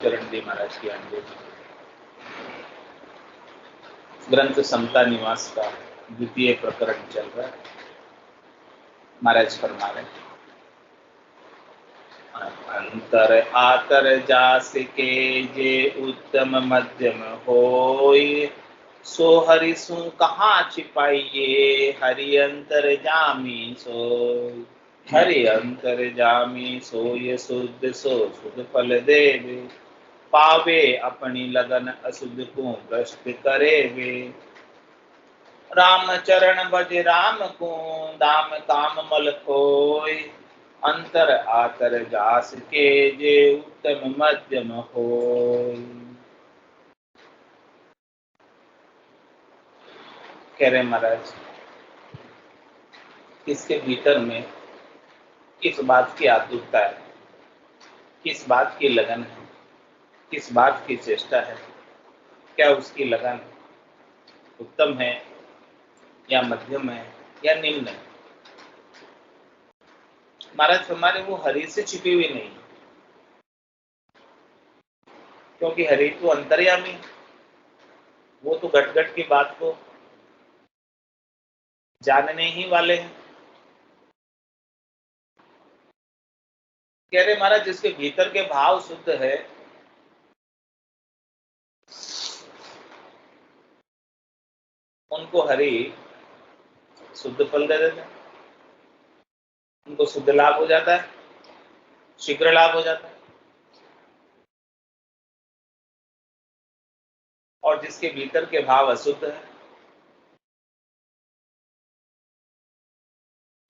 चरण दी महाराज की आंदे ग्रंथ समता निवास का द्वितीय प्रकरण चल रहा है। महाराज फरमा रहे अंतर आतर जास के जे उत्तम मध्यम होय सो हरि सु कहाँ छिपाइए हरि अंतर जामी सोय हरि अंतर जामी सोय शुद्ध सो शुद्ध फल देवे पावे अपनी लगन अशुद्ध को भ्रष्ट करे वे राम चरण भज राम को दाम काम मल खोय अंतर आतर जास के जे उत्तम मध्यम होय। कह रहे महाराज इसके भीतर में किस बात की आतुरता है, किस बात की लगन है, किस बात की चेष्टा है, क्या उसकी लगन उत्तम है या मध्यम है या निम्न है। महाराज हमारे वो हरि से छिपी हुई नहीं, क्योंकि हरि तो अंतर्यामी, वो तो घट घट की बात को जानने ही वाले हैं। कह रहे महाराज जिसके भीतर के भाव शुद्ध है उनको हरि शुद्ध फल दे देते हैं, उनको शुद्ध लाभ हो जाता है, शीघ्र लाभ हो जाता है। और जिसके भीतर के भाव अशुद्ध है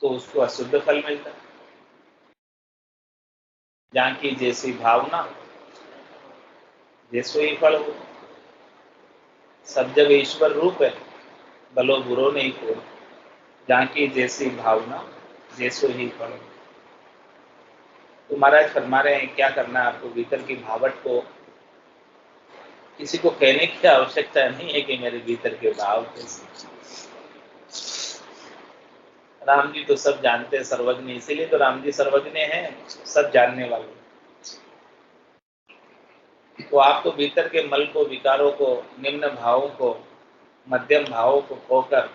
तो उसको अशुद्ध फल मिलता है। जहां की जैसी भावना जैसो ही फल हो। सब जगह ईश्वर रूप है, भलो बुरो नहीं को, जहां की जैसी भावना जैसो ही फल हो। तो महाराज फरमा रहे हैं क्या करना है आपको, भीतर की भावट को किसी को कहने की आवश्यकता नहीं है कि मेरे भीतर के भाव कैसे। राम जी तो सब जानते हैं, सर्वज्ञ, इसीलिए तो राम जी सर्वज्ञ हैं, सब जानने वाले। तो आप तो भीतर के मल को, विकारों को, निम्न भावों को, मध्यम भावों को खोकर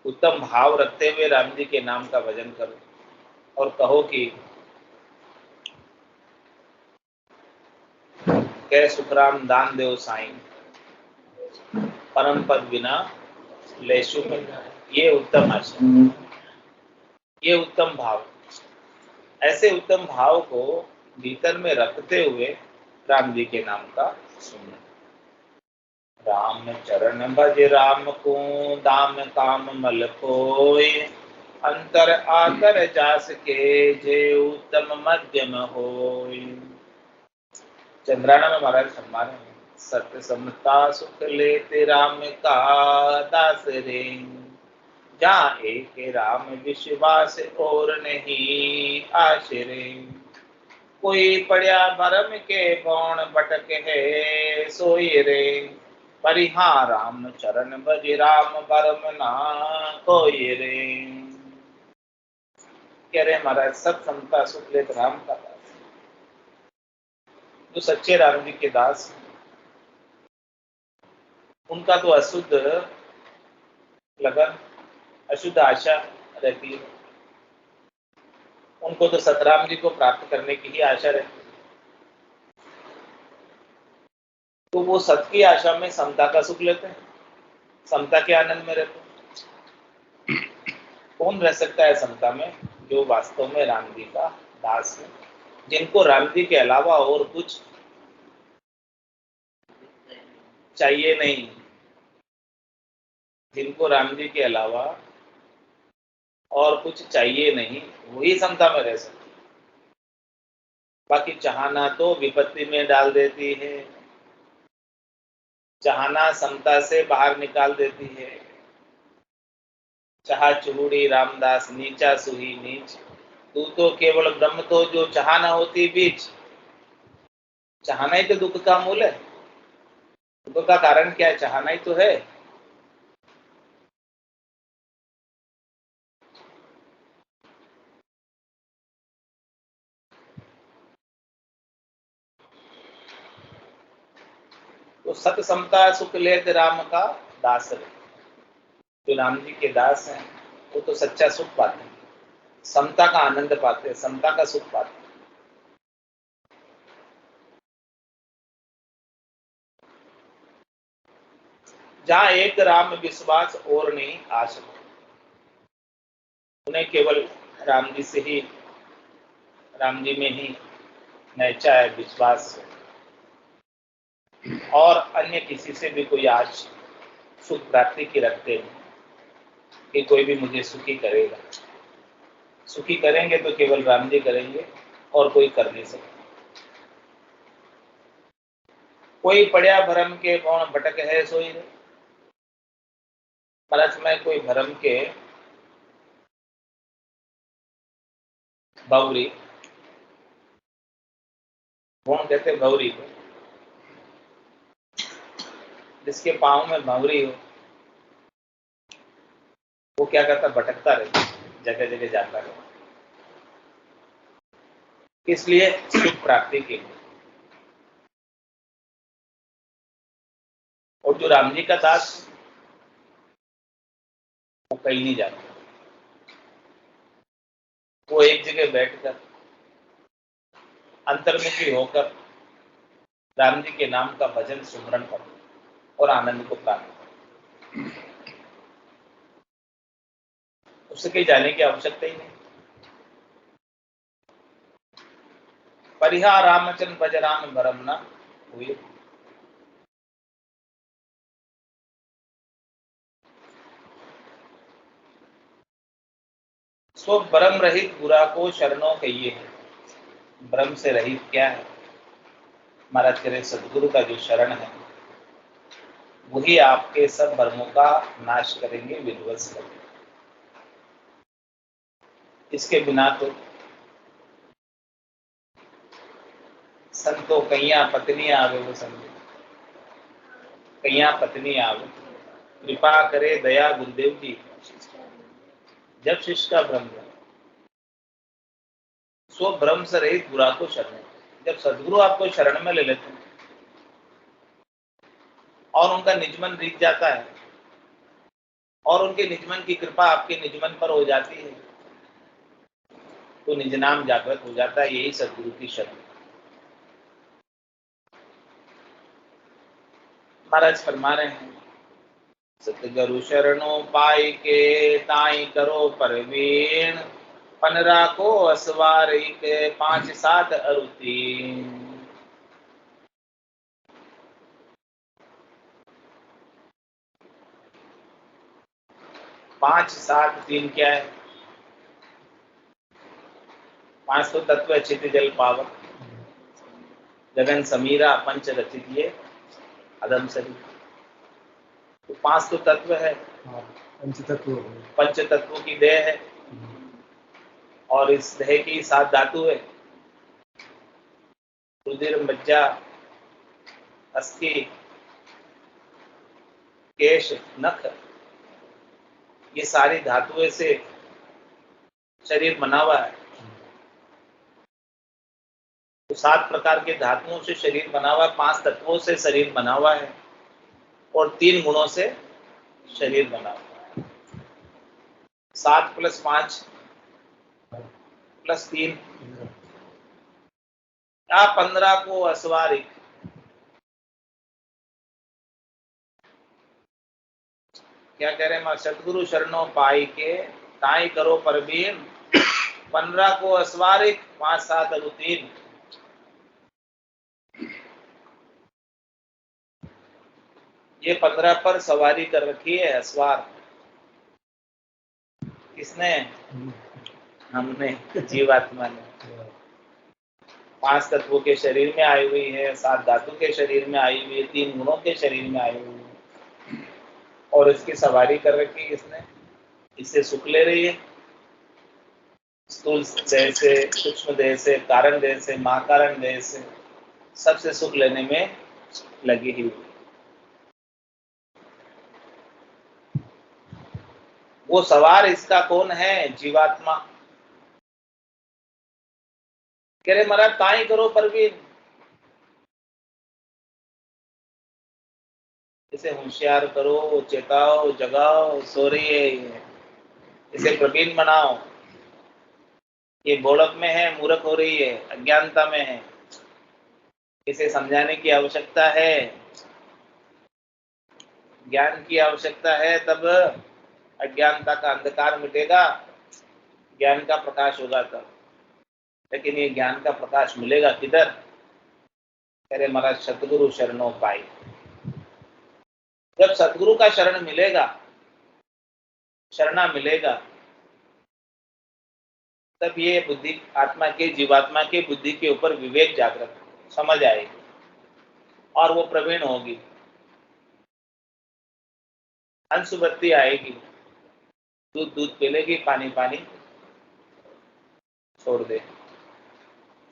उत्तम भाव रखते हुए राम जी के नाम का भजन करो और कहो कि कै सुखराम दान देव साईं परम पद बिना लेशु में। ये उत्तम आशा, ये उत्तम भाव, ऐसे उत्तम भाव को भीतर में रखते हुए राम जी के नाम का सुनना। राम चरण भज राम को दाम काम मल खोय अंतर आकर जास के जे उत्तम मध्यम होय। चंद्राना में महाराज सम्मान है सत्य समता सुख लेते राम का दास रे जहाँ एक राम विश्वास और नहीं आश्रे कोई पड़या भरम के गौण भटक है सोई रे परिहा राम चरण भज राम भरम ना कोई रे। कह रहे महाराज सब समता सुख लेते राम का दास, जो सच्चे राम जी के दास उनका तो अशुद्ध लगन, अशुद्ध आशा रहती है। उनको तो सतराम जी को प्राप्त करने की ही आशा रहती है। तो वो सत की आशा में समता का सुख लेते हैं, समता के आनंद में रहते हैं। कौन रह सकता है समता में? जो वास्तव में राम जी का दास है, जिनको राम जी के अलावा और कुछ चाहिए नहीं, जिनको राम जी के अलावा और कुछ चाहिए नहीं, वही समता में रह सकते। बाकी चाहना तो विपत्ति में डाल देती है, चाहना समता से बाहर निकाल देती है। चाह चूड़ी रामदास नीचा सुही नीच, तू तो केवल ब्रह्म तो जो चाहना होती बीच। चाहना ही तो दुख का मूल है, दुख का कारण क्या है? चाहना ही तो है। तो सत समता सुख लेत राम का दास रे। जो राम जी के दास हैं वो तो सच्चा सुख पाते हैं, समता का आनंद पाते हैं, समता का सुख पाते हैं। जहां एक राम विश्वास और नहीं आश, उन्हें केवल राम जी से ही, राम जी में ही नैचा है, विश्वास है, और अन्य किसी से भी कोई आश सुख प्राप्ति की रखते नहीं कि कोई भी मुझे सुखी करेगा। सुखी करेंगे तो केवल राम जी करेंगे और कोई कर नहीं सकता। कोई पड़िया भरम के कौन भटक है सोई रे। परस में कोई भरम के भौरी, कौन कहते भौरी को, जिसके पांव में भौरी हो वो क्या करता, भटकता रहता, जगह जगह जाता रहता, इसलिए सुख प्राप्ति के लिए। और जो राम जी का दास वो कहीं नहीं जाता, वो एक जगह बैठकर अंतर्मुखी होकर राम जी के नाम का भजन सुमरन करता और आनंद को प्राप्त करता। उससे कहीं जाने की आवश्यकता ही नहीं। परिहा रामचंद्र भज राम भरम न हुए। सो ब्रह्म रहित बुरा को शरणों कहिए है। ब्रह्म से रहित क्या है? महाराज करे सदगुरु का जो शरण है वही आपके सब भ्रमों का नाश करेंगे, विध्वंस करेंगे। इसके बिना तो संतो कैया पत्नी आवे, वो समझे कैया पत्नी आवे, कृपा करे दया गुरुदेव जी। जब शिष्य का भ्रम है, सो भ्रम से रहित बुरा को शरण, जब सदगुरु आपको शरण में ले लेते हैं और उनका निजमन रीत जाता है और उनके निजमन की कृपा आपके निजमन पर हो जाती है, तो निज नाम जागृत हो जाता है। यही सदगुरु की शरण। महाराज फरमा रहे हैं, सतगुरु शरणों पाई के ताई करो परवीन, पनरा को असवार के 5 7 अरुतीन। 5 7 3 क्या है? 5 तो तत्व चित जल पावक, गगन समीरा पंच रचित ये अदम सरी। तो 5 तो तत्व है, पंच तत्वों की देह है, और इस देह की 7 धातु है, रुधिर मज्जा अस्थि केश नख, ये सारी धातुएं से शरीर बना हुआ है। तो 7 प्रकार के धातुओं से शरीर बना हुआ है, 5 तत्वों से शरीर बना हुआ है और 3 गुणों से शरीर बना हुआ है। 7 + 5 + 3 या 15 को असवारिक। क्या कह रहे हैं? सतगुरु शरणों पाई के ताई करो परवीन, 15 को असवारिक 5 7 अरुतीन। ये 15 पर सवारी कर रखी है, असवार। किसने? हमने, जीवात्मा ने। 5 तत्वों के शरीर में आई हुई है, 7 धातु के शरीर में आई हुई है, 3 गुणों के शरीर में आई हुई है, और इसकी सवारी कर रखी है इसने। इससे सुख ले रही है, स्थूल देह से, सूक्ष्म देह से, कारण देह से, महाकारण देह से, सबसे सुख लेने में लगी ही हुई। वो सवार इसका कौन है? जीवात्मा। कह रहे महाराज ताई करो परवीन, इसे होशियार करो, चेताओ, जगाओ, सो रही है ये, इसे प्रवीण बनाओ, ये बोड़क में है, मूर्ख हो रही है, अज्ञानता में है, इसे समझाने की आवश्यकता है, ज्ञान की आवश्यकता है, तब अज्ञानता का अंधकार मिटेगा, ज्ञान का प्रकाश होगा तब। लेकिन ये ज्ञान का प्रकाश मिलेगा किधर? अरे महाराज, सतगुरु शरणों पाई। जब सतगुरु का शरण मिलेगा, शरणा मिलेगा, तब ये बुद्धि आत्मा के, जीवात्मा के बुद्धि के ऊपर विवेक जागृत, समझ आएगी और वो प्रवीण होगी, अंशुवृत्ति आएगी, दूध दूध पी लेगी, पानी पानी छोड़ दे,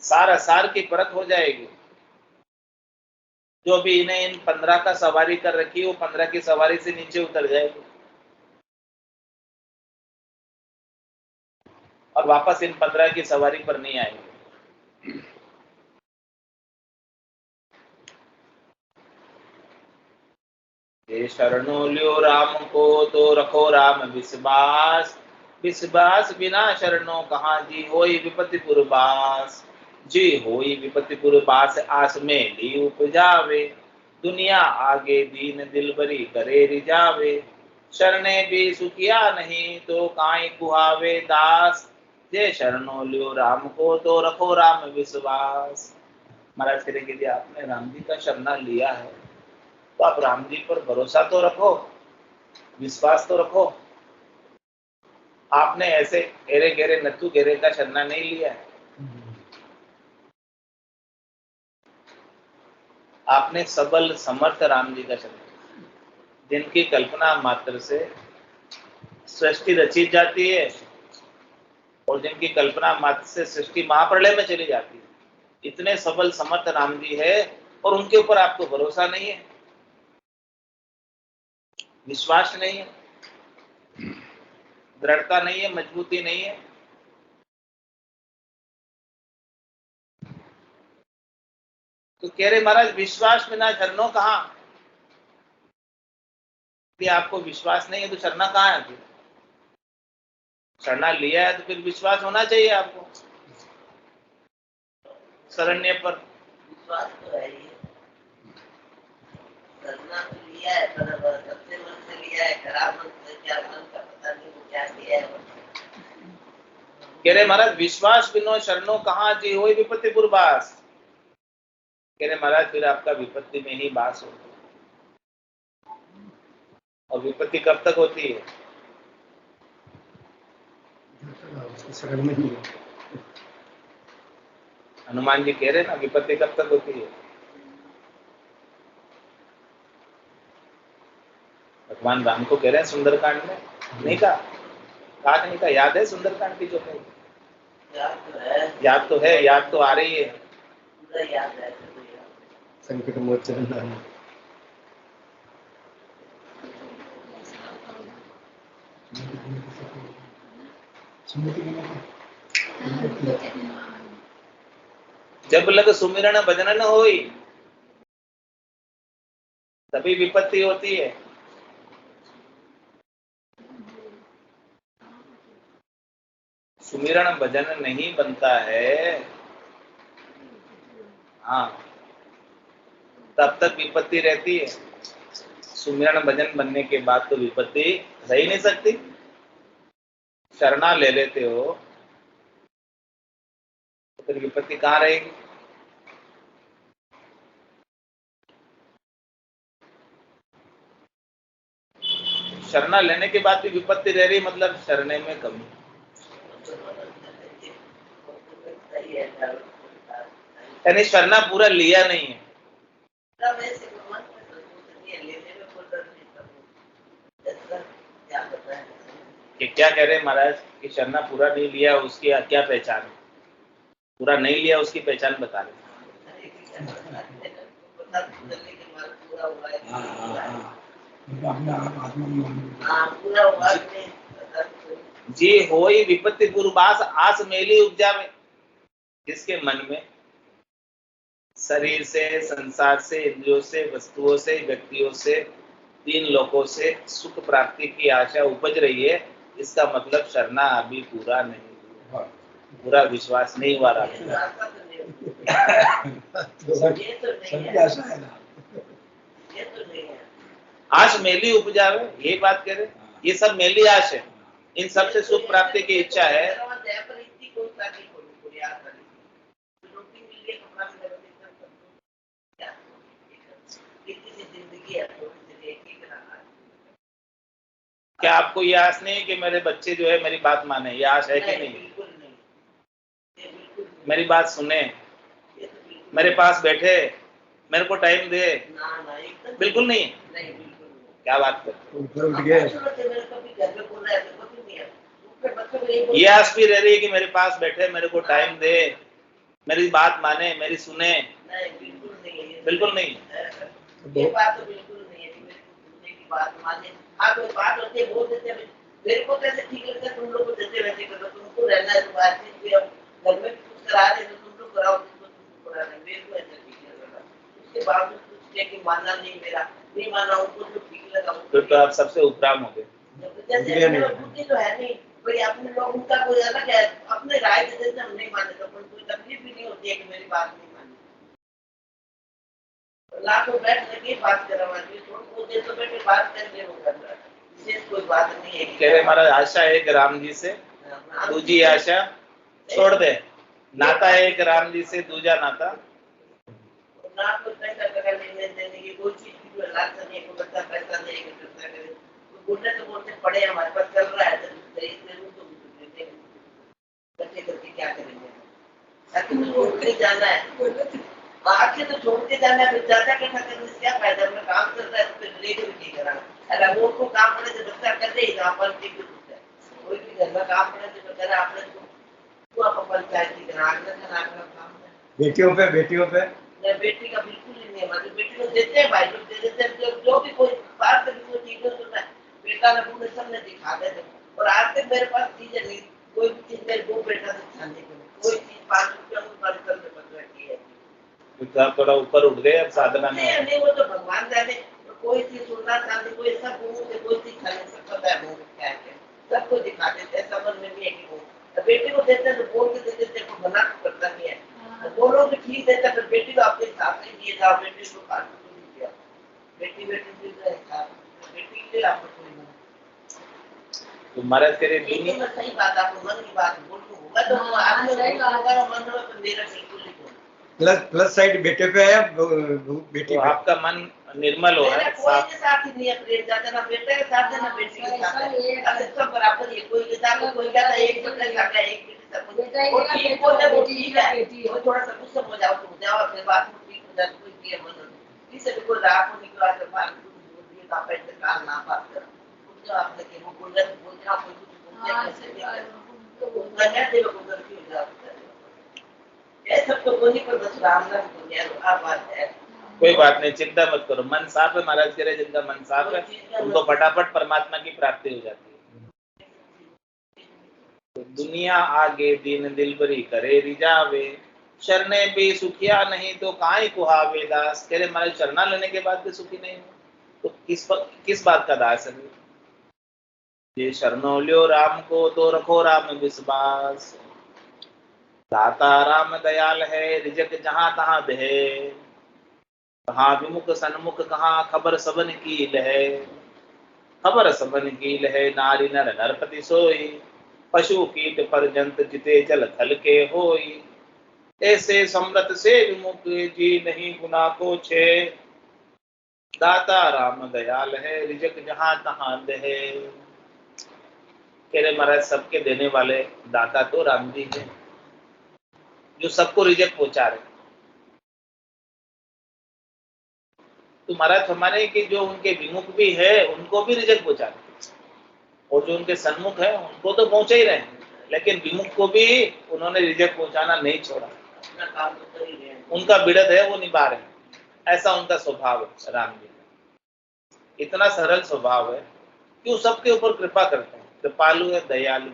सार असार की परख हो जाएगी। जो भी इन्हें इन 15 का सवारी कर रखी, वो 15 की सवारी से नीचे उतर जाएगी और वापस इन 15 की सवारी पर नहीं आएंगे। ये शरणों लियो राम को, तो रखो राम विश्वास, विश्वास बिना शरणों कहाँ जी होई विपत्ति पुरबास, जी होई विपत्ति पुरबास, आस में ली उपजावे, दुनिया आगे दीन दिलबरी करे रिजावे, शरणे भी सुखिया नहीं तो काई कुहावे दास, जे शरणों लियो राम को, तो रखो राम विश्वास। महाराज कह रहे कि आपने राम जी का शरणा लिया है, तो आप राम जी पर भरोसा तो रखो, विश्वास तो रखो। आपने ऐसे एरे गेरे नत्थु गेरे का शरणा नहीं लिया है, आपने सबल समर्थ राम जी का शरण, जिनकी कल्पना मात्र से सृष्टि रची जाती है और जिनकी कल्पना मात्र से सृष्टि महाप्रलय में चली जाती है, इतने सबल समर्थ राम जी है और उनके ऊपर आपको भरोसा नहीं है, विश्वास नहीं है, दृढ़ता नहीं है, मजबूती नहीं है। तो कह रहे महाराज, विश्वास बिना शरणों कहाँ? आपको विश्वास नहीं है तो शरणा कहाँ है? शरणा लिया है तो फिर विश्वास होना चाहिए आपको शरण्य पर। विश्वास तो है ही, शरणा तो लिया है, पर सबसे मन से लिया है, खराब मन से, क्या मन का पता नहीं वो क्या लिया है। कह रहे महाराज, विश्वास बिनो शरणों कहाँ जी होई विपत्ति पुरबास। कह रहे महाराज, फिर आपका विपत्ति में ही बास होगा। और विपत्ति कब तक होती है? हनुमान जी कह रहे ना, विपत्ति कब तक होती है? भगवान राम को कह रहे हैं सुंदरकांड में, नहीं कहा नहीं कहा? याद है सुंदरकांड की जो कही? याद तो है, याद तो आ रही है, याद है। संकट मोचन जब लग सुमिरन भजन न होई, तभी विपत्ति होती है। सुमिरन भजन नहीं बनता है, हाँ, तब तक विपत्ति रहती है। सुमिरन भजन बनने के बाद तो विपत्ति रह ही नहीं सकती। शरणा ले लेते हो तो फिर विपत्ति कहाँ रहेगी? शरणा लेने के बाद भी विपत्ति रह रही, मतलब शरणे में कमी। यानी शरणा पूरा लिया नहीं है। कि क्या कह रहे हैं महाराज कि शरणा पूरा नहीं लिया, उसकी क्या पहचान है? पूरा नहीं लिया उसकी पहचान बता रहे। जी होई विपत्ति पुरबास, आस मेली उपजावे। जिसके मन में शरीर से, संसार से, इंद्रियों से, वस्तुओं से, व्यक्तियों से तीन लोगों से सुख प्राप्ति की आशा उपज रही है, इसका मतलब शरणा अभी पूरा नहीं हुआ, पूरा विश्वास नहीं हुआ रहा। ये रास्ता तो नहीं है। ये तो नहीं है। आशा है ना। ये तो नहीं है। आश मेली उपजावे, यही बात कह रहे, ये सब मेली आश है, इन सब से सुख प्राप्ति की इच्छा है। क्या आपको ये आस नहीं है कि मेरे बच्चे जो है मेरी बात माने, ये आश है कि नहीं? बिल्कुल नहीं। मेरी बात सुने, मेरे पास बैठे, मेरे को टाइम दे, बिल्कुल नहीं। क्या बात करते, उठ गए। ये आस भी रह रही है कि मेरे पास बैठे, मेरे को टाइम दे, मेरी बात माने, मेरी सुने, बिल्कुल नहीं। ये बात तो बिल्कुल नहीं है कि मेरे को सुनने की बात माने। हाँ कोई बात होती है बोल देते हैं, मेरे को कैसे ठीक लगता है, तुम लोग को जैसे वैसे करो, तुमको रहना है तो बातचीत भी अब घर में भी कुछ करा रहे तो तुम लोग कराओ, जिसको तुमको करा रहे, मेरे को ऐसा ठीक लगा। उसके बावजूद कुछ किया कि मानना नहीं, मेरा नहीं माना, उनको जो ठीक लगा तो आप सबसे उपराम हो गए। जैसे बुद्धि तो है नहीं भाई, अपने लोग उनका कोई अलग है, अपने राय दे देते हम नहीं माने तो कोई तकलीफ भी नहीं होती है कि मेरी बात नहीं मानी। लाखों बैठ लगे बात करा आदमी, थोड़ा देर तो बैठे बात कर ले, वो कर रहा है, विशेष कोई बात नहीं है। कह रहे हमारा आशा है कि राम जी से दूजी आशा छोड़ दे, नाता है एक राम जी से दूजा नाता। ना कोई पैसा टका लेने देने की कोई चीज की जो लालच नहीं है, कोई बच्चा पैसा देगा खर्चा करे, बोलने तो बोलते पड़े हमारे पास चल रहा है तो जरूर तो देते हैं, बच्चे करके क्या करेंगे, ताकि तो छोड़ के जाना है, आके तो छोड़ के जाना है, फिर ज्यादा इकट्ठा करने से क्या फायदा, अपना काम कर रहा है तो फिर लेकर नहीं करा, अगर वो को काम पड़े तो बच्चा कर दे, यहाँ पर कोई भी घर में काम पड़े तो बच्चा आपने तो आप पंचायत की तरह आगे ना काम है। बेटियों पे बेटी का बिल्कुल ही नहीं है, मतलब बेटी को देते हैं भाई लोग दे देते हैं, जो भी कोई बात करी कोई चीज हो तो मैं बेटा ने पूरे सबने दिखा देते, और आज तक मेरे पास चीजें नहीं, कोई भी चीज मेरे दो बेटा से छाने को कोई चीज 5 रुपया में बंद कर दे बंद रखी है। तो थोड़ा ऊपर उठ गए अब साधना में। नहीं वो तो भगवान जाने, कोई चीज सुनना चाहते, कोई सब मुंह से कोई चीज खाने सब पता है, मुंह क्या है सबको दिखा देते हैं, समझ में नहीं है कि वो बेटी को देते हैं तो बोल के दे देते हैं, मना करता नहीं है, दोनों भी ठीक देता है, फिर बेटी को अपने हिसाब से दिए जाओ, बेटी को फालतू को नहीं दिया, बेटी बेटी के लिए आपको कोई तो महाराज कह रहे नहीं, मैं सही बात आपको मन की बात बोलूं, मैं तो आपने होगा मन में तो मेरा बिल्कुल नहीं, प्लस साइड बेटे पे है, बेटी तो पे। आपका मन निर्मल हो मेरा कोई के साथ ही नहीं है प्रेम, ज्यादा ना बेटे के साथ है ना बेटी के साथ है, अब सब बराबर है, कोई के साथ कोई कहता है एक बेटे का है एक बेटी सब कुछ, वो ठीक बोले वो ठीक है, वो थोड़ा सा गुस्सा हो जाओ तो हो जाओ, अपने बात में ठीक हो जाए, कोई किया मन किसी भी कोई रात को निकला तो बात बोल दिए का पैसे काल ना बात कर, जो आपने के वो बोल रहे बोल जाओ, कोई कुछ बोल जाए कैसे नहीं तो गन्या देव को गलती हो जाती है, ये सब तो कोई पर बस राम नाम को क्या बात है। कोई बात नहीं, चिंता मत करो, मन साफ है, महाराज कह रहे जिनका मन साफ है उनको फटाफट परमात्मा की प्राप्ति हो जाती है। तो दुनिया आगे दीन दिलबरी करे रिजावे, शरणे भी सुखिया नहीं तो काई कुहावे दास। कह रहे महाराज शरणा लेने के बाद भी सुखी नहीं हो तो किस बात का दास है? ये शरणो लियो राम को तो रखो राम विश्वास, दाता राम दयाल है रिजक जहां तहां दे, कहाँ विमुख सन्मुख कहाँ खबर सबन कील है, खबर सबन कील है नारी नर नरपति सोई, पशु कीट पर जंत जिते जल थल के होई, ऐसे समृत से विमुख जी नहीं गुना को छे, दाता राम दयाल है रिजक जहां तहां दे। कह रहे महाराज सबके देने वाले दाता तो राम जी है, जो सबको रिजक पहुंचा रहे। तो महाराज हमारे कि जो उनके विमुख भी है उनको भी रिजक पहुंचा रहे, और जो उनके सन्मुख है उनको तो पहुंचा ही रहे, लेकिन विमुख को भी उन्होंने रिजक पहुंचाना नहीं छोड़ा, अपना काम तो कर ही रहे हैं, उनका बिड़द है वो निभा रहे हैं, ऐसा उनका स्वभाव है। राम जी का इतना सरल स्वभाव है कि वो सबके ऊपर कृपा करते हैं, कृपालु है, दयालु।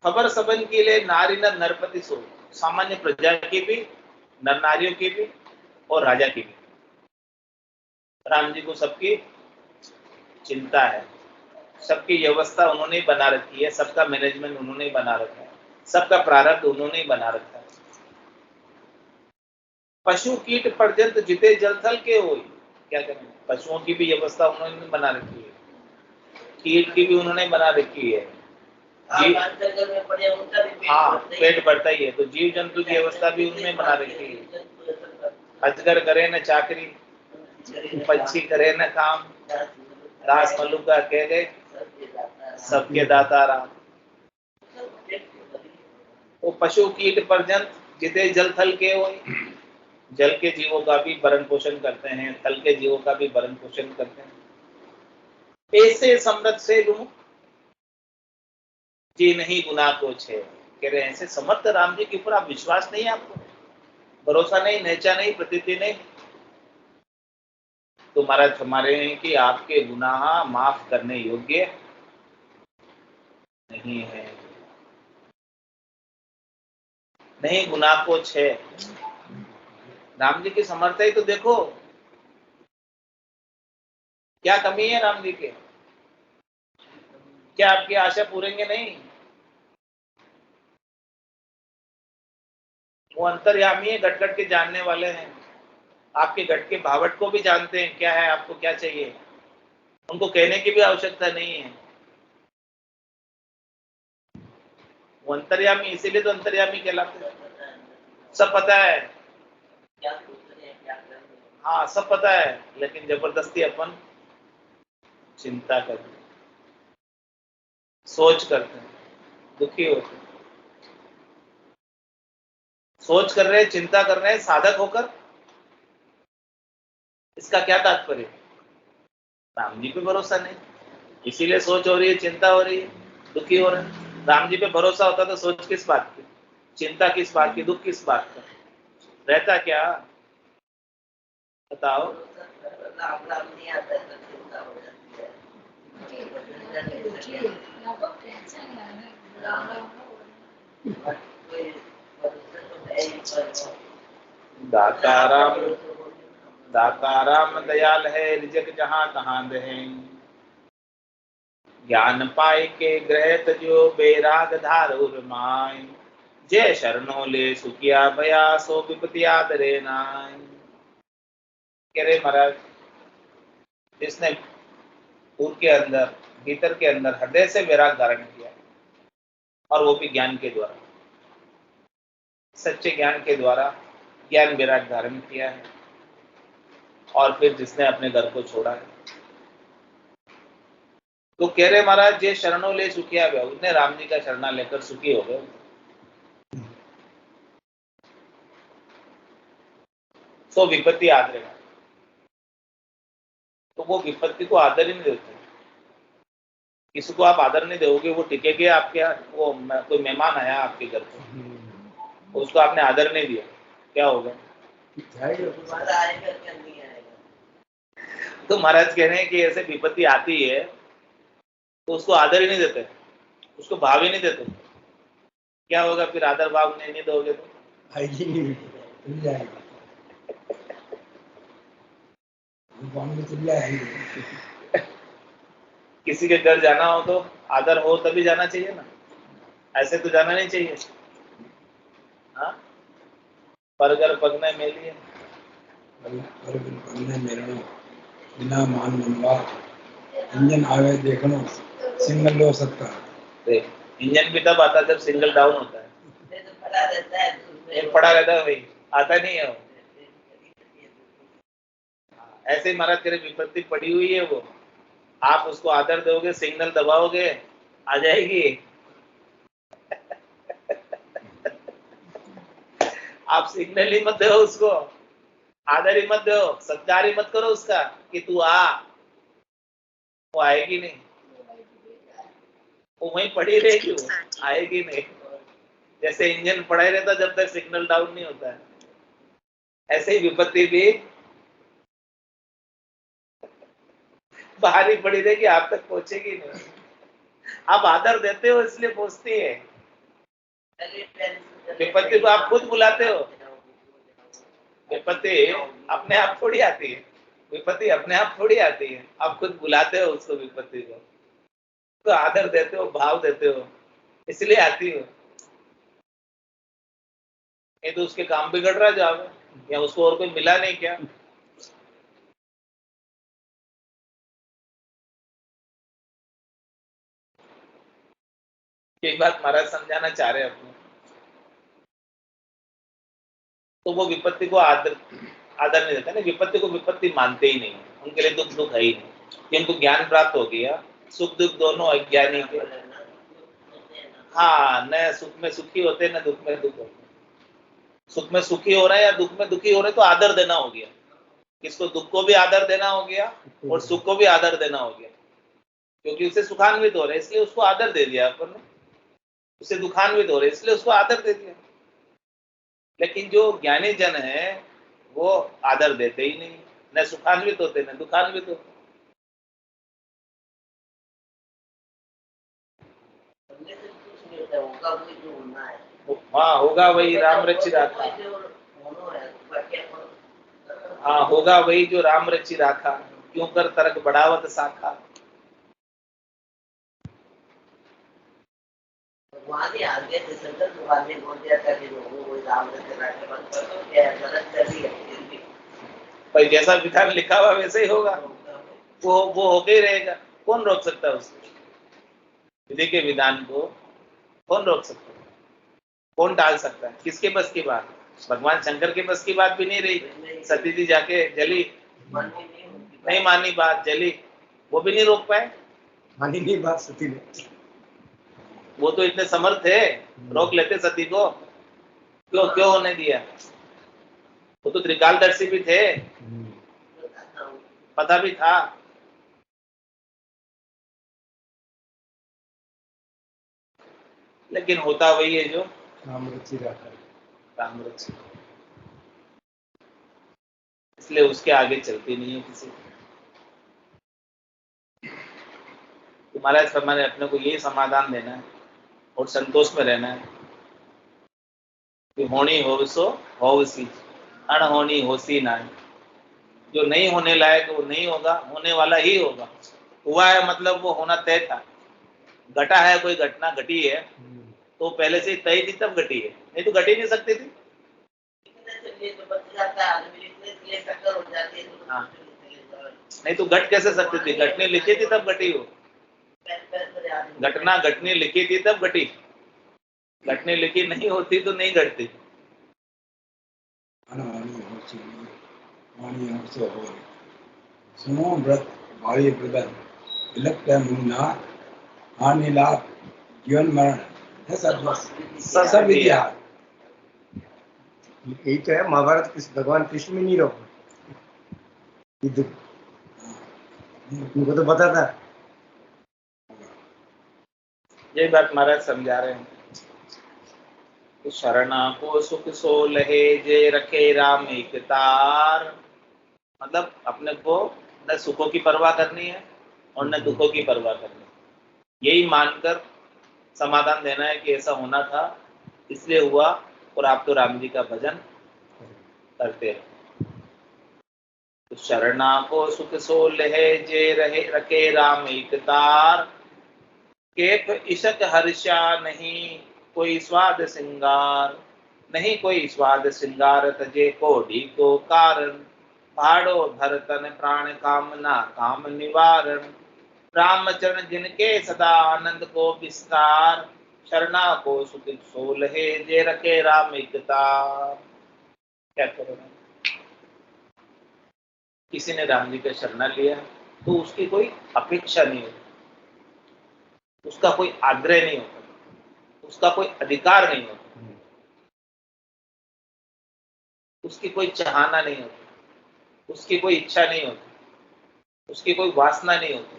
खबर सबन के लिए नारी नर नरपति सो, सामान्य प्रजा की भी, नर नारियों की भी और राजा की भी। राम जी को सबकी चिंता है, सबकी व्यवस्था उन्होंने ही बना रखी है, सबका मैनेजमेंट उन्होंने ही बना रखा है, सबका प्रारब्ध उन्होंने ही बना रखा है। पशु कीट पर्यंत जिते जल थल के होई, क्या करें, पशुओं की भी व्यवस्था उन्होंने बना रखी है, कीट की भी उन्होंने बना रखी है। जंगल में पड़े उनका भी हाँ, पेट भरता ही है, तो जीव जंतु की व्यवस्था भी उन्होंने बना रखी है। अजगर करे न चाकरी, पंछी करे न काम, दास मल्लुका कह गए सबके दाता राम। वो पशु कीट पर्यंत जिते जल थल के होई, जल के जीवों का भी भरण पोषण करते हैं, थल के जीवों का भी भरण पोषण करते हैं। ऐसे समृद्ध से लूं जी नहीं गुनाह को छे, कह रहे हैं ऐसे समर्थ राम जी के ऊपर आप विश्वास नहीं है, आपको भरोसा नहीं, नेचा नहीं, प्रतीति नहीं, तो महाराज हमारे हैं कि आपके गुनाह माफ करने योग्य नहीं है। नहीं गुनाह को छे, राम जी की समर्थ ही तो देखो, क्या कमी है राम जी के, क्या आपकी आशा पूरेंगे नहीं? वो अंतर्यामी है, घट घट के जानने वाले हैं, आपके घट के भावट को भी जानते हैं, क्या है आपको क्या चाहिए, उनको कहने की भी आवश्यकता नहीं है। वो अंतर्यामी, इसीलिए तो अंतर्यामी कहलाते हैं। सब पता है, हाँ सब पता है, लेकिन जबरदस्ती अपन चिंता करते हैं, सोच करते हैं, दुखी होते हैं, सोच कर रहे हैं, चिंता कर रहे हैं साधक होकर, इसका क्या तात्पर्य? राम जी पे भरोसा नहीं, इसीलिए सोच हो रही है, चिंता हो रही है, दुखी हो रहे हैं। राम जी पे भरोसा होता तो सोच किस बात की, चिंता किस बात की, दुख किस बात का रहता, क्या बताओ? राम राम नहीं आता तो चिंता हो जाती है। दाता राम दयाल है, रिजक जहां तहां दे, ज्ञान पाए के ग्रह तजो बेराग धारुर माय, जय शरणों ले सुखिया भया सो विपति आदरे नाय। कह रहे महाराज, जिसने पूर्व के अंदर, भीतर के अंदर हृदय से वैराग धारण किया, और वो भी ज्ञान के द्वारा, सच्चे ज्ञान के द्वारा ज्ञान वैराग धारण किया है, और फिर जिसने अपने घर को छोड़ा है, तो कह रहे महाराज ये शरणों ले सुखिया गया, उसने राम जी का शरणा लेकर सुखी हो गए। सो विपत्ति आदरे, तो वो विपत्ति को आदर ही नहीं देते। किसी को आप आदर नहीं दोगे, वो टिकेगे आपके यहाँ, वो कोई मेहमान आया आपके घर पे, उसको आपने आदर नहीं दिया, क्या होगा? तो महाराज कह रहे हैं कि ऐसे विपत्ति आती है तो उसको आदर ही नहीं देते, उसको भाव ही नहीं देते, क्या होगा फिर? आदर भाव नहीं दोगे तो आएगी नहीं, मिल जाएगी, किसी के घर जाना हो तो आदर हो तभी जाना चाहिए ना, ऐसे तो जाना नहीं चाहिए। हाँ, परगर पगने मेलिए, बिना मान मनवा इंजन आवे देखनो सिंगल हो सकता है। इंजन भी तब आता है जब सिंगल डाउन होता है, ये पड़ा रहता है भाई, आता नहीं है वो। ऐसे ही महाराज तेरे विपत्ति पड़ी हुई है, वो आप उसको आदर दोगे, सिग्नल दबाओगे, आ जाएगी। आप सिग्नल ही मत दो उसको, आदर ही मत दो, सत्कार ही मत करो उसका कि तू आ, वो आएगी नहीं, वो वहीं पड़ी रहेगी, वो आएगी नहीं। जैसे इंजन पड़ा ही रहता जब तक सिग्नल डाउन नहीं होता है, ऐसे ही विपत्ति भी बाहर ही पड़ी रहेगी, आप तक पहुंचेगी नहीं। आप आदर देते हो इसलिए पहुंचती है, विपत्ति को आप खुद बुलाते हो, विपत्ति अपने आप थोड़ी आती है, विपत्ति अपने आप थोड़ी आती है, आप खुद बुलाते हो उसको विपत्ति को, तो आदर देते हो, भाव देते हो, इसलिए आती हो। नहीं तो उसके काम बिगड़ रहा जाओगे, या उसको और कोई मिला नहीं क्या? एक बात महाराज समझाना चाह रहे हैं अपने, तो वो विपत्ति को आदर नहीं देता ना, विपत्ति को विपत्ति मानते ही नहीं, उनके लिए दुख दुख है ही नहीं, कि उनको ज्ञान प्राप्त हो गया, सुख दुख दोनों अज्ञानी के। हाँ, न सुख में सुखी होते न दुख में दुख होते। सुख में सुखी हो रहे हैं या दुख में दुखी हो रहे, तो आदर देना हो गया, किसको? दुख को भी आदर देना हो गया और सुख को भी आदर देना हो गया, क्योंकि उसे सुखान्वित हो रहे इसलिए उसको आदर दे दिया अपन ने, उसे दुखान्वित हो रहे इसलिए उसको आदर दे दिया। लेकिन जो ज्ञानी जन है वो आदर देते ही नहीं, न सुखान्वित होते न दुखान्वित होते। हाँ, होगा वही राम रचि राखा। हाँ, होगा वही जो राम रचि राखा, क्यों कर तर्क बढ़ावत शाखा। आगे आगे से संकल्प वाले बोल दिया था कि वो राम रचि राखा बन कर तो क्या गलत कर रही है, भाई जैसा विधान लिखा हुआ वैसे ही होगा, वो होके ही रहेगा। कौन रोक सकता है उसको? विधि के विधान को कौन रोक सकता है? कौन टाल सकता है? किसके बस की बात? भगवान शंकर के बस की बात भी नहीं रही। सती जी जाके जली, नहीं मानी बात, जली, वो भी नहीं रोक पाए, मानी नहीं बात सती ने। वो तो इतने समर्थ थे, रोक लेते सती को, क्यों होने दिया? वो तो त्रिकालदर्शी भी थे, पता भी था। लेकिन होता वही है जो राम रचि राखा, राम रचि, इसलिए उसके आगे चलती नहीं है किसी। तुम्हारा फरमाने अपने को यही समाधान देना है और संतोष में रहना है कि होनी हो सो होवसी, अणहोनी होसी ना। जो नहीं होने लायक वो नहीं होगा, होने वाला ही होगा। हुआ है मतलब वो होना तय था। घटा है कोई घटना, घटी है तो पहले से ही तय थी तब घटी है, नहीं तो घट ही नहीं सकती थी। हाँ, नहीं तो घट कैसे सकती थी? घटने लिखी थी तब घटी हो। घटना घटने लिखी थी तब घटी, घटने लिखी नहीं होती तो नहीं घटती। सुनो व्रत भावी प्रदन विलप्त मुन्ना हानि लाभ जीवन मरण है सब विद्या। यही तो है महाभारत। भगवान कृष्ण में नहीं रोका, उनको तो पता था। ये बात महाराज समझा रहे हैं कि शरणा को सुख सो लहे जे रखे राम एक तार। मतलब अपने को न सुखों की परवाह करनी है और न दुखों की परवाह करनी है, यही मानकर समाधान देना है कि ऐसा होना था इसलिए हुआ, और आप तो राम जी का भजन करते हैं। तो शरणा को सुख सो लहे जे रहे रखे राम एक तार। केप इशक हर्षा नहीं कोई स्वाद सिंगार, नहीं कोई स्वाद सिंगार तजे कोढ़ी को कारण। भाड़ो धर तन प्राण कामना काम निवारण। रामचरण जिनके सदा आनंद को विस्तार। शरणा को सुख सोलहे जे रखे राम एक तार। क्या करो, किसी ने राम जी का शरणा लिया तो उसकी कोई अपेक्षा नहीं होती, उसका कोई आग्रह नहीं होता, उसका कोई अधिकार नहीं होता, उसकी कोई चाहना नहीं होती, उसकी कोई इच्छा नहीं होती, उसकी कोई वासना नहीं होती,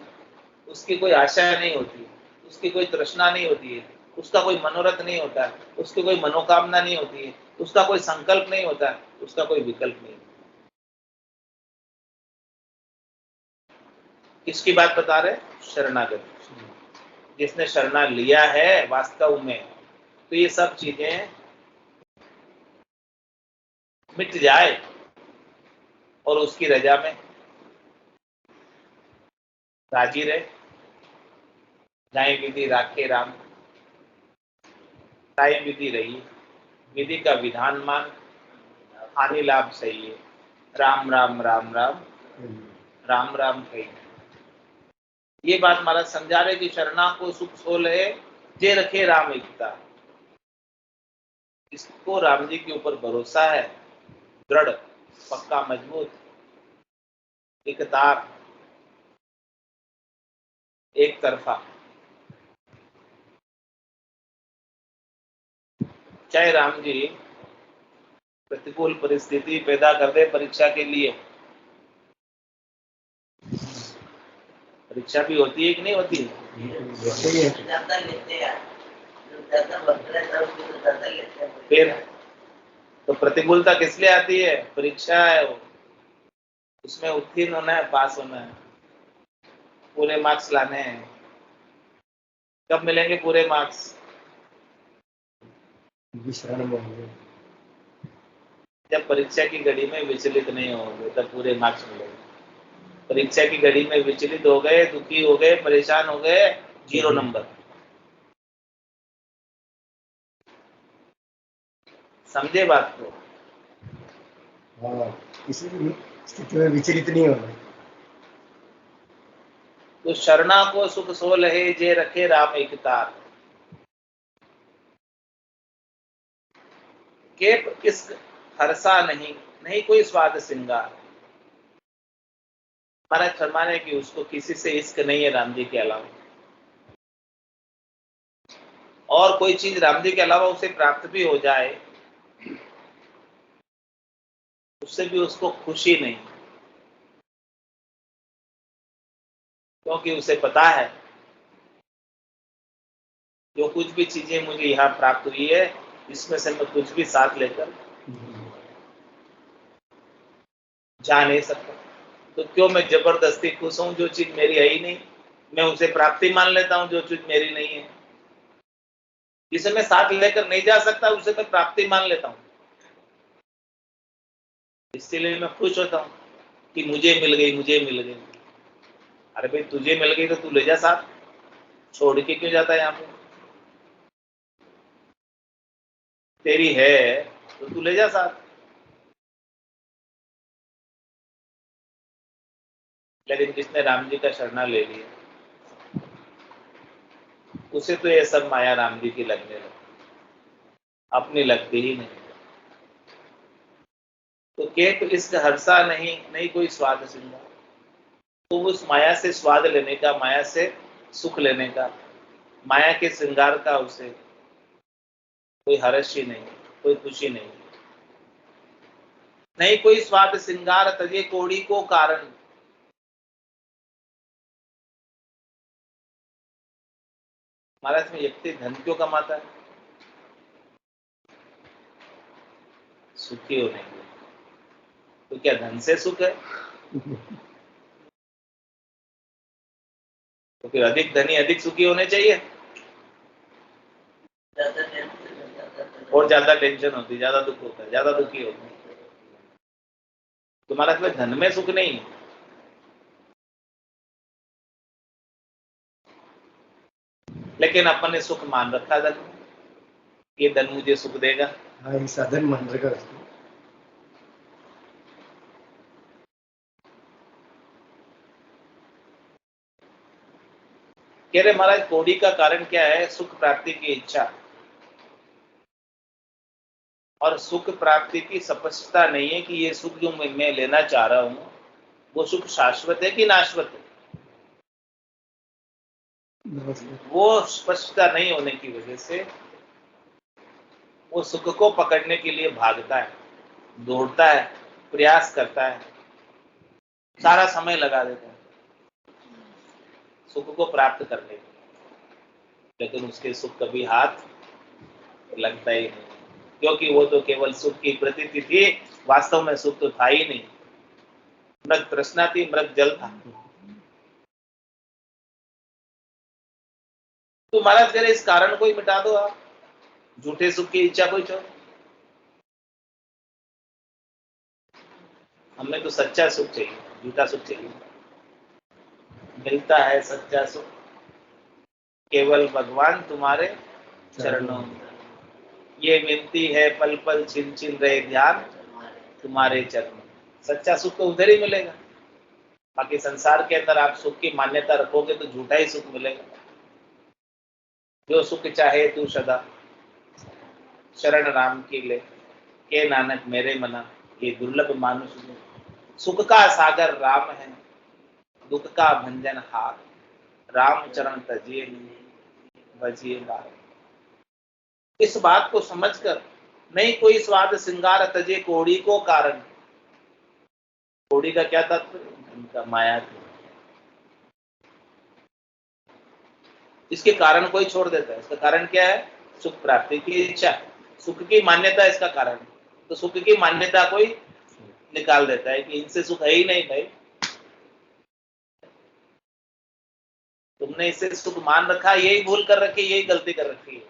उसकी कोई आशा नहीं होती, उसकी कोई तृष्णा नहीं होती है, उसका कोई मनोरथ नहीं होता, उसकी कोई मनोकामना नहीं होती है, उसका कोई संकल्प नहीं होता, उसका कोई विकल्प नहीं होता। किसकी बात बता रहे? शरणागत। जिसने शरणा लिया है वास्तव में, तो ये सब चीजें मिट जाए और उसकी रजा में राजी रहे। जाए विधि राखे राम, ताई विधि रही, विधि का विधान मान, हानि लाभ सही है। राम राम राम राम राम राम कही। ये बात महाराज समझा रहे कि शरणा को सुख सोल है, जे रखे राम एकता। इसको राम जी के ऊपर भरोसा है, दृढ़, पक्का, मजबूत, एक तार, एक तरफा। चाहे राम जी प्रतिकूल परिस्थिति पैदा कर दे परीक्षा के लिए। परीक्षा भी होती है कि नहीं होती है? ज्यादा लेते हैं, जो ज्यादा बदला है उसको तो ज्यादा लेते हैं। फिर तो प्रतिकूलता किस लिए आती है? परीक्षा है वो, उसमें उत्तीर्ण होना है, पास होना है, पूरे मार्क्स लाने हैं। कब मिलेंगे पूरे मार्क्स? विश्राम होंगे। जब परीक्षा की घड़ी में विचलित नहीं होंगे तब पूरे मार्क्स मिलेंगे। परीक्षा की घड़ी में विचलित हो गए, दुखी हो गए, परेशान हो गए, 0 नंबर। समझे बात को? हाँ, किसी भी स्थिति में विचलित नहीं होना। तो शरणा को सुख सोल है, जे रखे राम एक तार। केप इश्क हरसा नहीं, नहीं कोई स्वाद सिंगार। महाराज फरमाने कि उसको किसी से इश्क नहीं है राम जी के अलावा, और कोई चीज राम जी के अलावा उसे प्राप्त भी हो जाए उससे भी उसको खुशी नहीं, क्योंकि उसे पता है जो कुछ भी चीजें मुझे यहाँ प्राप्त हुई है इसमें से मैं कुछ भी साथ लेकर जा नहीं सकता। तो क्यों मैं जबरदस्ती खुश हूं? जो चीज मेरी है ही नहीं, मैं उसे प्राप्ति मान लेता हूं। जो चीज मेरी नहीं है, जिसे मैं साथ लेकर नहीं जा सकता, उसे मैं प्राप्ति मान लेता हूं। इसलिए मैं खुश होता हूं कि मुझे मिल गई, मुझे मिल गई। अरे भाई, तुझे मिल गई तो तू ले जा साथ, छोड़ के क्यों जाता है? यहाँ पे तेरी है तो तू ले जा साथ। लेकिन जिसने राम जी का शरणा ले लिया उसे तो ये सब माया राम जी की लगने लगी, अपनी लगती ही नहीं। तो केप इसका हर्षा नहीं, नहीं कोई स्वाद सिंगा। तो उस माया से स्वाद लेने का, माया से सुख लेने का, माया के श्रृंगार का उसे कोई हर्ष ही नहीं, कोई खुशी नहीं। नहीं कोई स्वाद श्रृंगार तजे कोड़ी को कारण। महाराज में व्यक्ति धन क्यों कमाता है? सुखी होने के लिए। तो क्या धन से सुख है? तो फिर अधिक धनी अधिक सुखी होने चाहिए, और ज्यादा टेंशन होती, ज्यादा दुख होता है, ज्यादा दुखी होता है। तुम्हारा मतलब धन में सुख नहीं, लेकिन अपन ने सुख मान रखा धन। ये धन मुझे सुख देगा। हाँ, ये साधन मान रखा उसको। कह रहे महाराज कोड़ी का कारण क्या है? सुख प्राप्ति की इच्छा, और सुख प्राप्ति की स्पष्टता नहीं है कि ये सुख जो मैं लेना चाह रहा हूं वो सुख शाश्वत है कि नाशवत है। वो स्पष्टता नहीं होने की वजह से वो सुख को पकड़ने के लिए भागता है, दौड़ता है, प्रयास करता है, सारा समय लगा देता है सुख को प्राप्त करने के, लेकिन उसके सुख कभी हाथ लगता ही नहीं, क्योंकि वो तो केवल सुख की प्रतीति थी, वास्तव में सुख तो था ही नहीं। मृग तृष्णा थी, मृग जल था। तो महाराज कह रहे इस कारण को ही मिटा दो आप, झूठे सुख की इच्छा को ही छोड़ो। हमें तो सच्चा सुख चाहिए, झूठा सुख चाहिए। मिलता है सच्चा सुख केवल भगवान तुम्हारे चरणों में। ये मिलती है पल पल छिन छिन रहे ध्यान तुम्हारे चरणों। सच्चा सुख तो उधर ही मिलेगा। बाकी संसार के अंदर आप सुख की मान्यता रखोगे तो झूठा ही सुख मिलेगा। जो सुख चाहे तू सदा शरण राम की ले, के नानक मेरे मना ये दुर्लभ मानुष में। सुख का सागर राम है, दुख का भंजन हार, राम चरण तजिए बजिए बार। इस बात को समझकर नहीं कोई स्वाद श्रृंगार तजे कोड़ी को कारण। कोड़ी का क्या तात्पर्य? उनका माया की। इसके कारण कोई छोड़ देता है। इसका कारण क्या है? सुख प्राप्ति की इच्छा। सुख की मान्यता इसका कारण। तो सुख की मान्यता कोई निकाल देता है कि इनसे सुख है ही नहीं भाई, तुमने इससे सुख मान रखा, यही भूल कर रखी, यही गलती कर रखी है।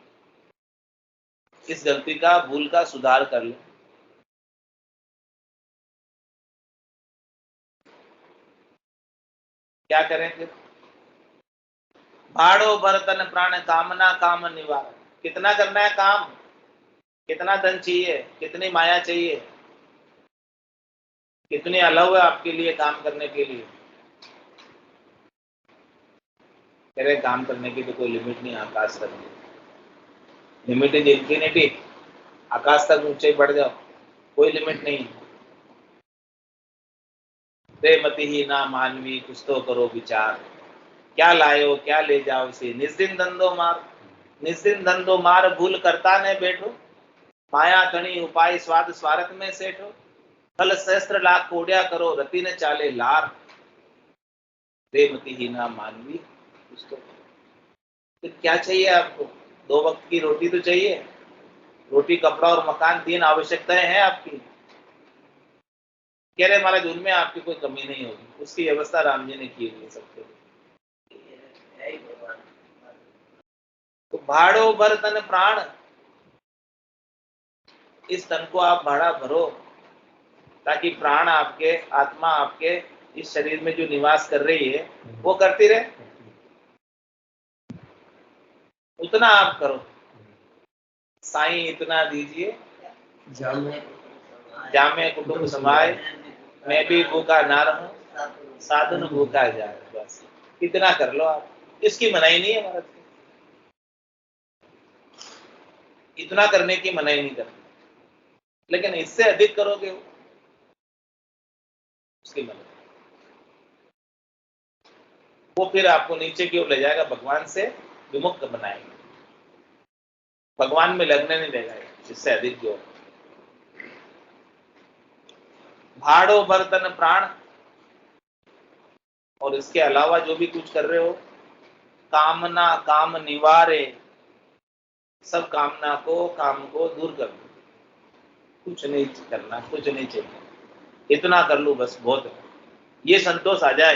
इस गलती का, भूल का सुधार कर लो। क्या करें फिर? भाड़ो बर्तन प्राण कामना काम निवार। कितना करना है काम? कितना धन चाहिए? कितनी माया चाहिए? कितनी अलव है आपके लिए काम करने के लिए? कह रहे काम करने की तो कोई लिमिट नहीं, आकाश तक। Limit is infinity. आकाश तक ऊंचे बढ़ जाओ, कोई लिमिट नहीं। प्रेमति ही ना मानवी कुछ तो करो विचार, क्या लायो क्या ले जाओ इसे निस्दिन धंधो मार। निस्दिन धंधो मार भूल करता ने बैठो, माया कणी उपाय स्वाद स्वार्थ में सेठो। कल सहस्त्र लाख कोड्या करो रति न चाले लार, प्रेमति ही ना मानवी कुछ तो। फिर क्या चाहिए आपको? 2 वक्त की रोटी तो चाहिए। रोटी कपड़ा और मकान 3 आवश्यकताएं हैं आपकी। कह रहे महाराज उनमें आपकी कोई कमी नहीं होगी, उसकी व्यवस्था राम जी ने की हुई है सबके लिए। तो भाड़ो भर तन प्राण, इस तन को आप भाड़ा भरो ताकि प्राण आपके, आत्मा आपके इस शरीर में जो निवास कर रही है वो करती रहे। उतना आप करो। साईं इतना दीजिए जामे कुटुंब समाए, मैं भी भूखा ना रहूं साधन भूखा जाए। बस इतना कर लो आप। इसकी मनाही नहीं है महाराज, इतना करने की मनाही नहीं करती, लेकिन इससे अधिक करोगे उसकी मनाही। वो फिर आपको नीचे की ओर ले जाएगा, भगवान से विमुक्त बनाएगा, भगवान में लगने नहीं देगा इससे अधिक जो। भाड़ो बर्तन प्राण, और इसके अलावा जो भी कुछ कर रहे हो, कामना काम निवारे, सब कामना को, काम को दूर कर दो। कुछ नहीं करना, कुछ नहीं चाहिए, इतना कर लो बस बहुत है। ये संतोष आ जाए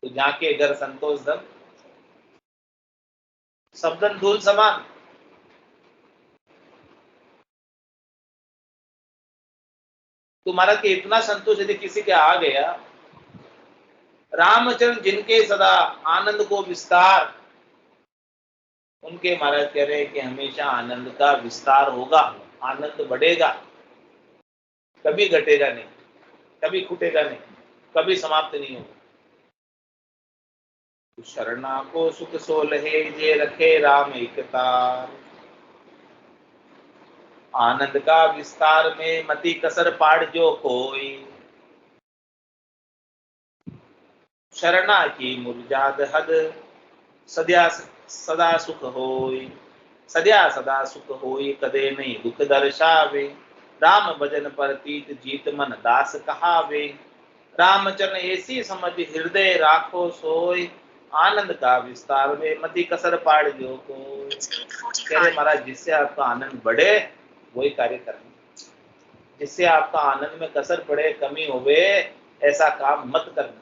तो जाके घर संतोष धन सब धन धूल समान। तुम्हारा कि इतना संतोष यदि किसी के आ गया, रामचंद्र जिनके सदा आनंद को विस्तार, उनके महाराज कह रहे हैं कि हमेशा आनंद का विस्तार होगा, आनंद बढ़ेगा, कभी घटेगा नहीं, कभी छूटेगा नहीं, कभी समाप्त नहीं होगा। शरणा को सुख सोलहे जे रखे राम एकता, आनंद का विस्तार में मति कसर पाड़ जो कोई, शरणा की मुरजाद हद सदा सदा सुख होई। सदा सदा सुख होई कदे नहीं दुख दर्शावे, राम भजन पर तीत जीत मन दास कहावे। रामचरण ऐसी समझ हृदय राखो सोई, आनंद का विस्तार में मति कसर पाड़ जो को। कह रहे महाराज जिससे आपका आनंद बढ़े वही कार्य करना, जिससे आपका आनंद में कसर पड़े, कमी होवे, ऐसा काम मत करना।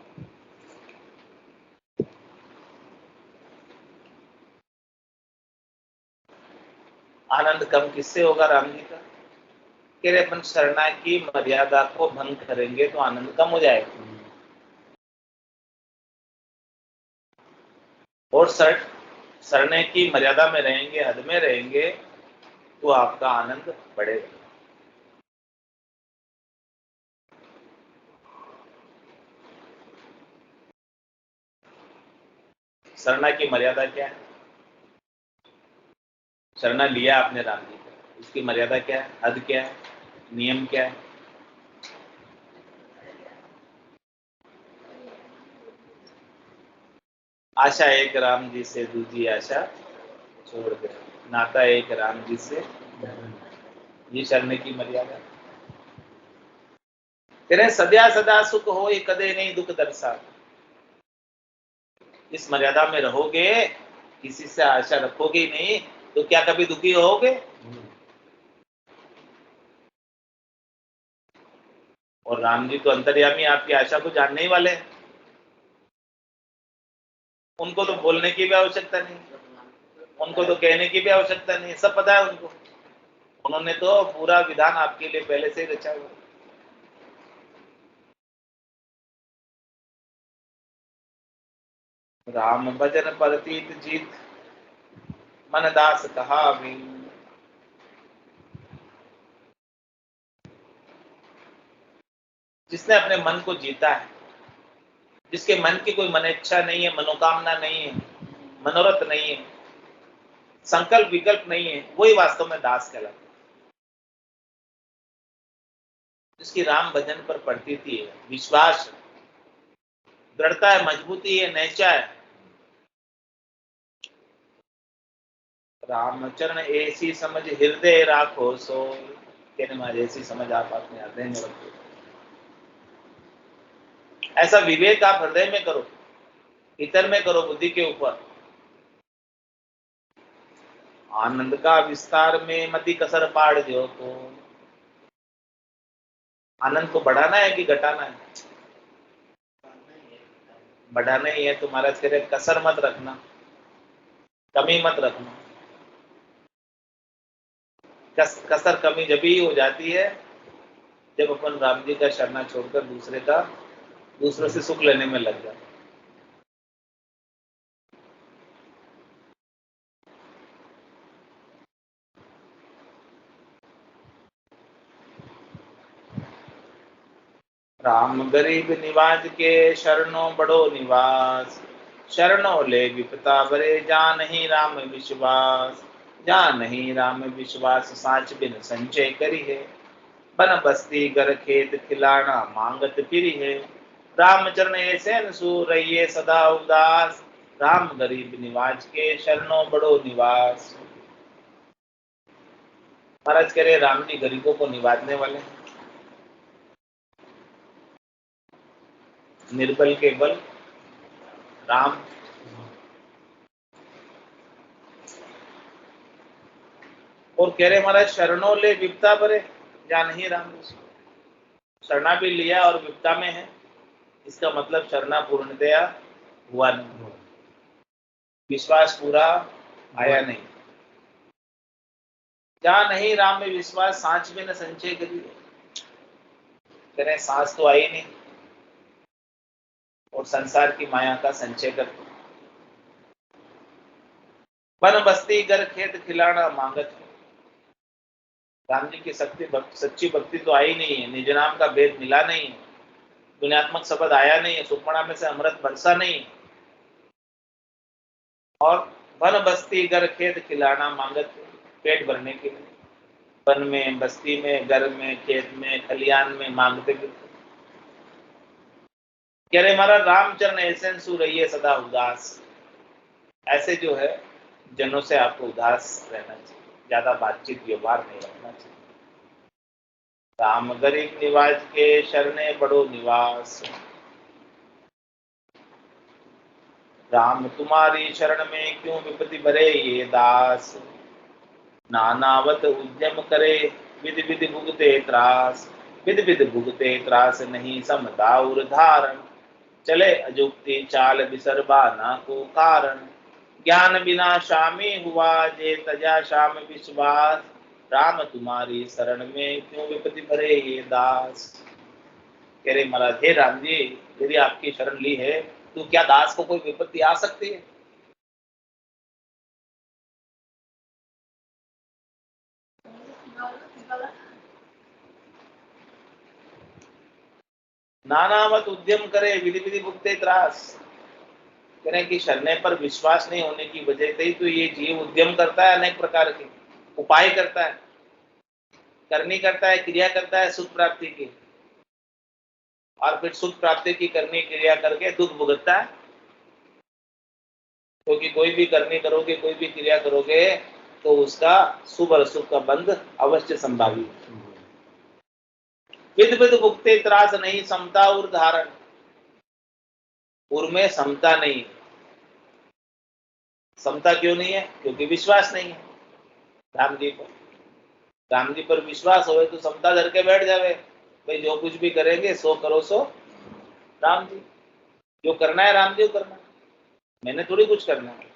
आनंद कम किससे होगा राम जी का? कह रहे अपन शरणा की मर्यादा को भंग करेंगे तो आनंद कम हो जाएगा, और शरणे की मर्यादा में रहेंगे, हद में रहेंगे तो आपका आनंद बढ़ेगा। शरणा की मर्यादा क्या है? शरणा लिया आपने राम जी का, उसकी मर्यादा क्या है, हद क्या है, नियम क्या है? आशा एक राम जी से, दूसरी आशा छोड़ दे, नाता एक राम जी से, ये शरण की मर्यादा। तेरे सदा सदा सुख हो, कदे नहीं दुख दर्शा। इस मर्यादा में रहोगे, किसी से आशा रखोगे ही नहीं, तो क्या कभी दुखी होगे? और राम जी तो अंतर्यामी, आपकी आशा को जानने ही वाले हैं, उनको तो बोलने की भी आवश्यकता नहीं, उनको तो कहने की भी आवश्यकता नहीं, सब पता है उनको। उन्होंने तो पूरा विधान आपके लिए पहले से ही रचा हुआ। राम भजन परतीत जीत, मन दास कहा भी। जिसने अपने मन को जीता है, जिसके मन की कोई मनेच्छा नहीं है, मनोकामना नहीं है, मनोरथ नहीं है, संकल्प विकल्प नहीं है, वही वास्तव में दास कहलाता है। जिसकी राम भजन पर प्रतीति है, विश्वास, दृढ़ता है, मजबूती है, नैचा है। रामचरण ऐसी समझ हृदय राखो सो, कहने मारे ऐसी समझ आप अपने हृदय में रखो। ऐसा विवेक आप हृदय में करो, इतर में करो, बुद्धि के ऊपर। आनंद का विस्तार में मति कसर पाड़ जो को। आनंद को बढ़ाना है कि घटाना है? बढ़ाना ही है। तो महाराज कह रहे कसर मत रखना, कमी मत रखना। कसर कमी जब ही हो जाती है जब अपन राम जी का शरणा छोड़कर दूसरों से सुख लेने में लग जाए। राम गरीब निवाज के, शरणों बड़ो निवास। शरणों ले विपता बरे, जा नहीं राम विश्वास। जा नहीं राम विश्वास, साच बिन संचय करी है। बन बस्ती घर खेत खिलाना, मांगत फिरी है। रामचरण ऐसे सू रहिए सदा उदास। राम गरीब निवाज के, शरणों बड़ो निवास। महाराज कह रहे राम जी गरीबों को निवाजने वाले हैं। निर्बल के बल राम। और कह रहे महाराज शरणों ले विपता भरे, या नहीं राम। शरणा भी लिया और विपता में है, इसका मतलब शरणा पूर्णतया हुआ नहीं, विश्वास पूरा आया नहीं। जहां नहीं राम में विश्वास, सांच में न संचय करी। कह रहे सांस तो आई नहीं और संसार की माया का संचय करते। वन बस्ती घर खेत खिलाना मांगत। राम जी की सच्ची भक्ति तो आई नहीं है, निज नाम का भेद मिला नहीं है, दुनियात्मक शब्द आया नहीं है, सुखमणा में से अमृत बरसा नहीं है। और वन बस्ती घर खेत खिलाना मांगत, पेट भरने के लिए वन में, बस्ती में, घर में, खेत में, खलियान में मांगते फिरते। कह रहे महाराज रामचरण ऐसे सू रहिए सदा उदास। ऐसे जो है जनों से आपको उदास रहना चाहिए, ज्यादा बातचीत व्यवहार नहीं रखना चाहिए। राम गरीब निवाज के, शरणे बड़ो निवास। राम तुम्हारी शरण में क्यों विपत्ति भरे ये दास। नानावत उद्यम करे, विधि विधि भुगते त्रास। विधि विधि भुगते त्रास, नहीं समदाउर धारण। चले अजुक्ति चाल बिसरबा ना को कारण। ज्ञान बिना शामी हुआ, जे तजा शाम विश्वास। राम तुम्हारी शरण में क्यों विपत्ति भरे ये दास। कह रहे महाराज, हे राम जी, यदि आपकी शरण ली है तो क्या दास को कोई विपत्ति आ सकती है? नानावत उद्यम करे विधि विधि भुगते त्रास। कह रहे कि शरणे पर विश्वास नहीं होने की वजह से ही तो ये जीव उद्यम करता है, अनेक प्रकार के उपाय करता है, करनी करता है, क्रिया करता है सुख प्राप्ति की, और फिर सुख प्राप्ति की करनी क्रिया करके दुख भुगतता है। क्योंकि कोई भी करनी करोगे, कोई भी क्रिया करोगे तो उसका शुभ और सुख का बंध अवश्य संभावित है। विध विध भुगते त्रास नहीं समता और धारण। उर्मे समता नहीं। समता क्यों नहीं है? क्योंकि विश्वास नहीं है राम जी पर। राम जी पर विश्वास हो तो समता धर के बैठ जावे, भाई जो कुछ भी करेंगे सो करो सो राम जी, जो करना है राम जी को करना, मैंने थोड़ी कुछ करना है।